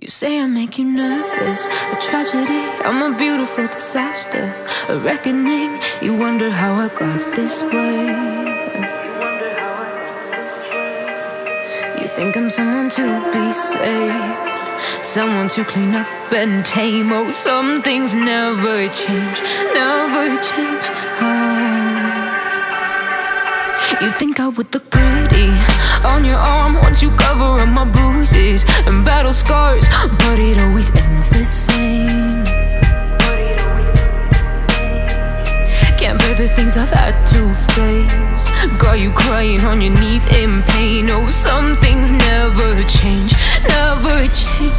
You say I make you nervous, a tragedy, I'm a beautiful disaster, a reckoning, you wonder how I got this way. You think I'm someone to be saved, someone to clean up and tame. Oh, some things never change, never change. You think I would look pretty on your arm once you cover up my bruises and battle scars, but it always ends the same. Can't bear the things I've had to face, got you crying on your knees in pain. Oh, some things never change, never change.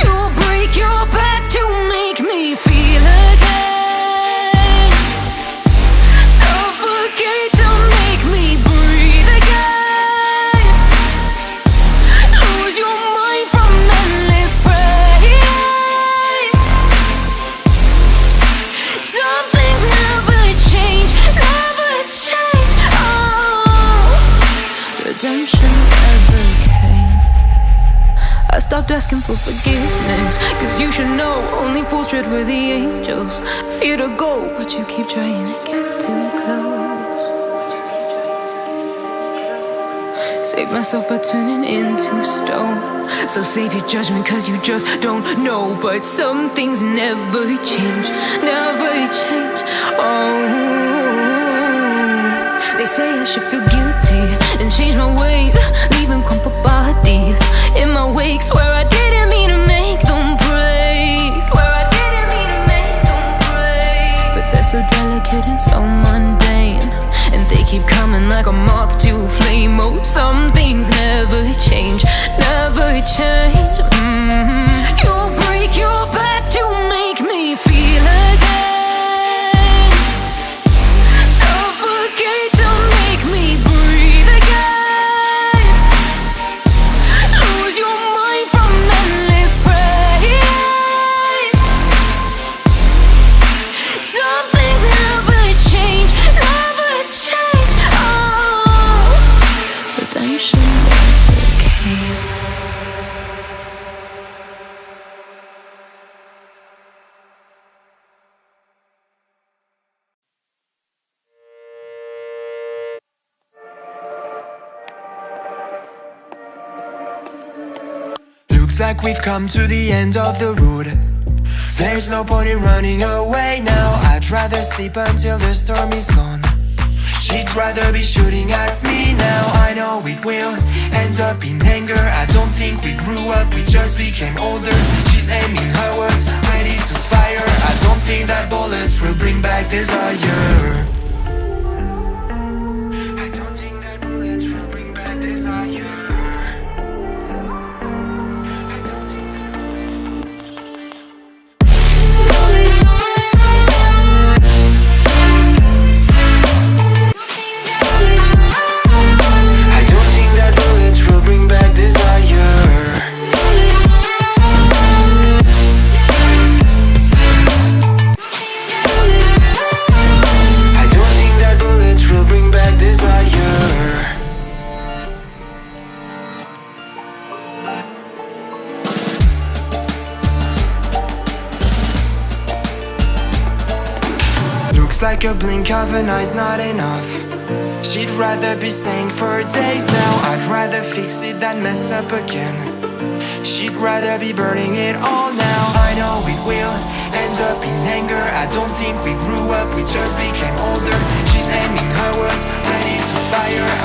You'll break your back to make me feel again, suffocate to make me breathe again, lose your mind from endless pain. Some things never change, never change. Redemption never came. I stopped asking for forgiveness, cause you should know only fools tread where the angels fear to go, but you keep trying to get too close. Save myself by turning into stone, so save your judgment cause you just don't know. But some things never change, never change. They say I should feel guilty and change my ways, leaving crumpled bodies in my wake. Swear I didn't mean to make them break, swear I didn't mean to make them break. But they're so delicate and so mundane, and they keep coming like a moth to flame. Oh, some things never change, never change. You'll break your back to make me feel again, suffocate to make me breathe again, lose your mind from endless pain. Some things never change, never change. Redemption never came. Looks like we've come to the end of the road. There's no point in running away now. I'd rather sleep until the storm is gone. She'd rather be shooting at me now. I know it will end up in anger. I don't think we grew up, we just became older. She's aiming her words, ready to fire. I don't think that bullets will bring back desire. I don't think that bullets will bring back desire. Like a blink of an eye's not enough. She'd rather be staying for days now. I'd rather fix it than mess up again. She'd rather be burning it all now. I know it will end up in anger. I don't think we grew up, we just became older. She's aiming her words, ready to fire.